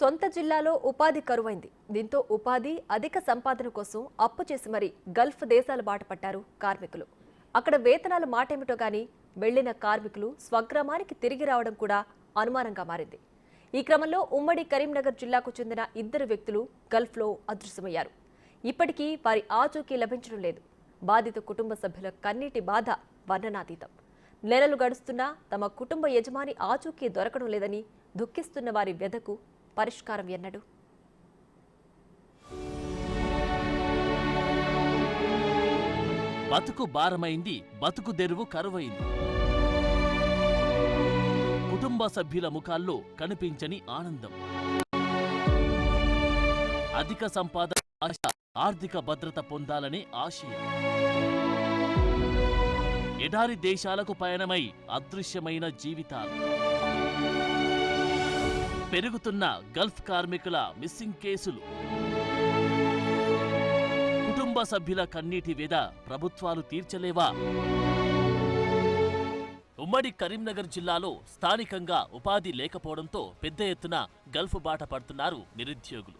సొంత జిల్లాలో ఉపాధి కరువైంది. దీంతో ఉపాధి అధిక సంపాదన కోసం అప్పు చేసి మరి గల్ఫ్ దేశాల బాట పట్టారు కార్మికులు. అక్కడ వేతనాలు మాటేమిటో గాని వెళ్లిన కార్మికులు స్వగ్రామానికి తిరిగి రావడం కూడా అనుమానంగా మారింది. ఈ క్రమంలో ఉమ్మడి కరీంనగర్ జిల్లాకు చెందిన ఇద్దరు వ్యక్తులు గల్ఫ్లో అదృశ్యమయ్యారు. ఇప్పటికీ వారి ఆచూకీ లభించడం లేదు. బాధిత కుటుంబ సభ్యుల కన్నీటి బాధ వర్ణనాతీతం. నెలలు గడుస్తున్నా తమ కుటుంబ యజమాని ఆచూకీ దొరకడం లేదని దుఃఖిస్తున్న వారి వ్యధకు పరిష్కారం ఎన్నడు? బతుకు భారమైంది, బతుకు తెరువు కరువైంది. కుటుంబ సభ్యుల ముఖాల్లో కనిపించని ఆనందం. అధిక సంపాదన ఆశ, ఆర్థిక భద్రత పొందాలనే ఆశయం. ఎడారి దేశాలకు పయనమై అదృశ్యమైన జీవితాలు. పెరుగుతున్న గల్ఫ్ కార్మికుల మిస్సింగ్ కేసులు. కుటుంబ సభ్యుల కన్నీటి వేద ప్రభుత్వాలు తీర్చలేవా? ఉమ్మడి కరీంనగర్ జిల్లాలో స్థానికంగా ఉపాధి లేకపోవడంతో పెద్ద ఎత్తున గల్ఫ్ బాట పడుతున్నారు నిరుద్యోగులు.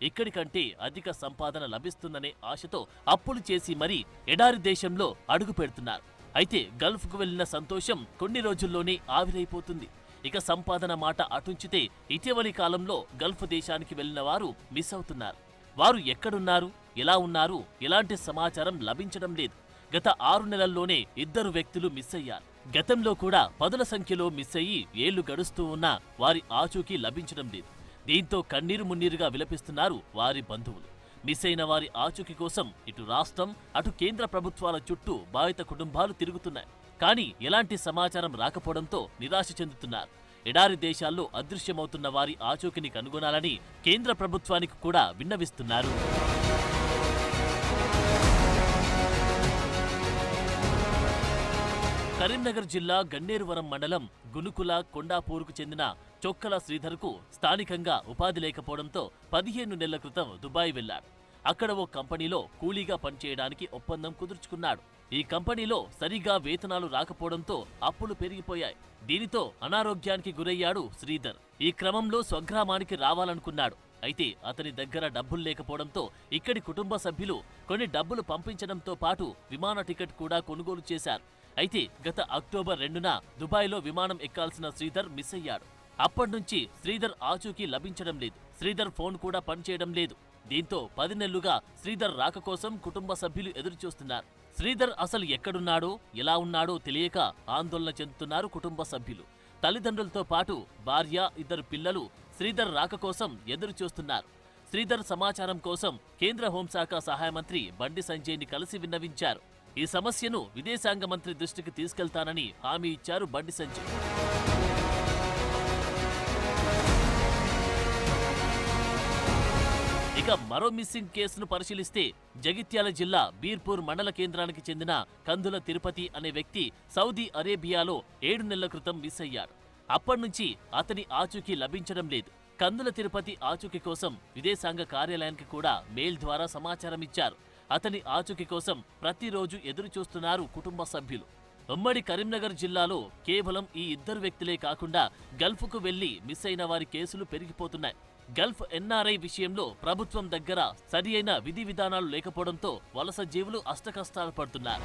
ఇక్కడి కంటే అధిక సంపాదన లభిస్తుందనే ఆశతో అప్పులు చేసి మరీ ఎడారి దేశంలో అడుగు పెడుతున్నారు. అయితే గల్ఫ్కు వెళ్లిన సంతోషం కొన్ని రోజుల్లోనే ఆవిరైపోతుంది. ఇక సంపాదన మాట అటుంచితే ఇటీవలి కాలంలో గల్ఫ్ దేశానికి వెళ్లిన వారు మిస్ అవుతున్నారు. వారు ఎక్కడున్నారు, ఎలా ఉన్నారు, ఎలాంటి సమాచారం లభించడం లేదు. గత 6 నెలల్లోనే ఇద్దరు వ్యక్తులు మిస్ అయ్యారు. గతంలో కూడా పదుల సంఖ్యలో మిస్ అయ్యి ఏళ్లు గడుస్తూ ఉన్నా వారి ఆచూకీ లభించడం లేదు. దీంతో కన్నీరు మున్నీరుగా విలపిస్తున్నారు వారి బంధువులు. మిస్ అయిన వారి ఆచూకీ కోసం ఇటు రాష్ట్రం, అటు కేంద్ర ప్రభుత్వాల చుట్టూ బాధిత కుటుంబాలు తిరుగుతున్నాయి. కానీ ఎలాంటి సమాచారం రాకపోవడంతో నిరాశ చెందుతున్నారు. ఎడారి దేశాల్లో అదృశ్యమవుతున్న వారి ఆచూకీని కనుగొనాలని కేంద్ర ప్రభుత్వానికి కూడా విన్నవిస్తున్నారు. కరీంనగర్ జిల్లా గన్నేరువరం మండలం గునుకుల కొండాపూర్కు చెందిన చొక్కల శ్రీధర్కు స్థానికంగా ఉపాధి లేకపోవడంతో 15 నెలల క్రితం దుబాయ్ వెళ్లాడు. అక్కడ ఓ కంపెనీలో కూలీగా పనిచేయడానికి ఒప్పందం కుదుర్చుకున్నాడు. ఈ కంపెనీలో సరిగా వేతనాలు రాకపోవడంతో అప్పులు పెరిగిపోయాయి. దీనితో అనారోగ్యానికి గురయ్యాడు శ్రీధర్. ఈ క్రమంలో స్వగ్రామానికి రావాలనుకున్నాడు. అయితే అతని దగ్గర డబ్బులు లేకపోవడంతో ఇక్కడి కుటుంబ సభ్యులు కొన్ని డబ్బులు పంపించడంతో పాటు విమాన టికెట్ కూడా కొనుగోలు చేశారు. అయితే గత అక్టోబర్ 2న దుబాయ్లో విమానం ఎక్కాల్సిన శ్రీధర్ మిస్ అయ్యాడు. అప్పటినుంచి శ్రీధర్ ఆచూకీ లభించడం లేదు. శ్రీధర్ ఫోన్ కూడా పనిచేయడం లేదు. దీంతో 10 నెలలుగా శ్రీధర్ రాక కోసం కుటుంబ సభ్యులు ఎదురుచూస్తున్నారు. శ్రీధర్ అసలు ఎక్కడున్నాడో, ఎలా ఉన్నాడో తెలియక ఆందోళన చెందుతున్నారు కుటుంబ సభ్యులు. తల్లిదండ్రులతో పాటు భార్య, 2 పిల్లలు శ్రీధర్ రాక కోసం ఎదురుచూస్తున్నారు. శ్రీధర్ సమాచారం కోసం కేంద్ర హోంశాఖ సహాయ మంత్రి బండి సంజయ్ని కలిసి విన్నవించారు. ఈ సమస్యను విదేశాంగ మంత్రి దృష్టికి తీసుకెళ్తానని హామీ ఇచ్చారు బండి సంజయ్. ఇక మరో మిస్సింగ్ కేసును పరిశీలిస్తే జగిత్యాల జిల్లా బీర్పూర్ మండల కేంద్రానికి చెందిన కందుల తిరుపతి అనే వ్యక్తి సౌదీ అరేబియాలో 7 నెలల క్రితం మిస్ అయ్యాడు. అప్పటినుంచి అతని ఆచూకీ లభించడం లేదు. కందుల తిరుపతి ఆచూకీ కోసం విదేశాంగ కార్యాలయానికి కూడా మెయిల్ ద్వారా సమాచారం ఇచ్చారు. అతని ఆచూకీ కోసం ప్రతిరోజు ఎదురు చూస్తున్నారు కుటుంబ సభ్యులు. ఉమ్మడి కరీంనగర్ జిల్లాలో కేవలం ఈ ఇద్దరు వ్యక్తులే కాకుండా గల్ఫ్కు వెళ్లి మిస్ అయిన వారి కేసులు పెరిగిపోతున్నాయి. గల్ఫ్ ఎన్ఆర్ఐ విషయంలో ప్రభుత్వం దగ్గర సరియైన విధి విధానాలు లేకపోవడంతో వలస జీవులు అష్టకష్టాలు పడుతున్నారు.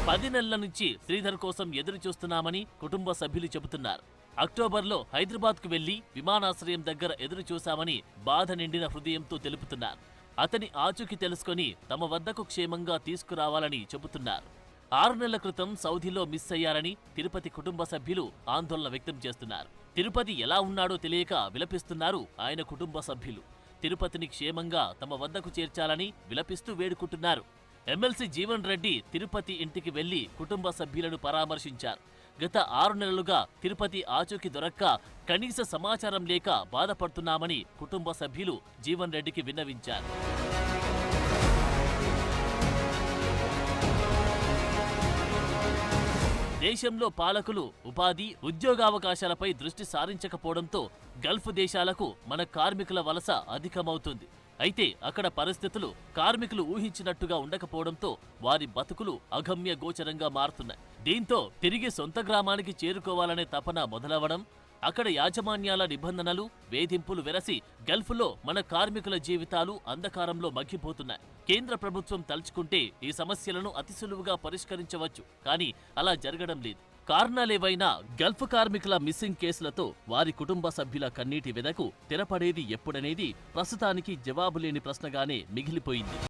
పది నెలల నుంచి శ్రీధర్ కోసం ఎదురు చూస్తున్నామని కుటుంబ సభ్యులు చెబుతున్నారు. అక్టోబర్లో హైదరాబాద్కు వెళ్లి విమానాశ్రయం దగ్గర ఎదురు చూశామని బాధ నిండిన హృదయంతో తెలుపుతున్నారు. అతని ఆచూకీ తెలుసుకొని తమ వద్దకు క్షేమంగా తీసుకురావాలని చెబుతున్నారు. 6 నెలల క్రితం సౌదీలో మిస్ అయ్యారని తిరుపతి కుటుంబ సభ్యులు ఆందోళన వ్యక్తం చేస్తున్నారు. తిరుపతి ఎలా ఉన్నాడో తెలియక విలపిస్తున్నారు ఆయన కుటుంబ సభ్యులు. తిరుపతిని క్షేమంగా తమ వద్దకు చేర్చాలని విలపిస్తూ వేడుకుంటున్నారు. ఎమ్మెల్సీ జీవన్ రెడ్డి తిరుపతి ఇంటికి వెళ్లి కుటుంబ సభ్యులను పరామర్శించారు. గత 6 నెలలుగా తిరుపతి ఆచూకీ దొరక్క కనీస సమాచారం లేక బాధపడుతున్నామని కుటుంబ సభ్యులు జీవన్ రెడ్డికి విన్నవించారు. దేశంలో పాలకులు ఉపాధి, ఉద్యోగావకాశాలపై దృష్టి సారించకపోవడంతో గల్ఫ్ దేశాలకు మన కార్మికుల వలస అధికమవుతుంది. అయితే అక్కడ పరిస్థితులు కార్మికులు ఊహించినట్టుగా ఉండకపోవడంతో వారి బతుకులు అగమ్య గోచరంగా మారుతున్నాయి. దీంతో తిరిగి సొంత గ్రామానికి చేరుకోవాలనే తపన మొదలవడం, అక్కడ యాజమాన్యాల నిబంధనలు, వేధింపులు వెరసి గల్ఫ్లో మన కార్మికుల జీవితాలు అంధకారంలో మగ్గిపోతున్నాయి. కేంద్ర ప్రభుత్వం తలుచుకుంటే ఈ సమస్యలను అతి సులువుగా పరిష్కరించవచ్చు, కానీ అలా జరగడం లేదు. కారణాలేవైనా గల్ఫ్ కార్మికుల మిస్సింగ్ కేసులతో వారి కుటుంబ సభ్యుల కన్నీటి వెదకు తెరపడేది ఎప్పుడనేది ప్రస్తుతానికి జవాబులేని ప్రశ్నగానే మిగిలిపోయింది.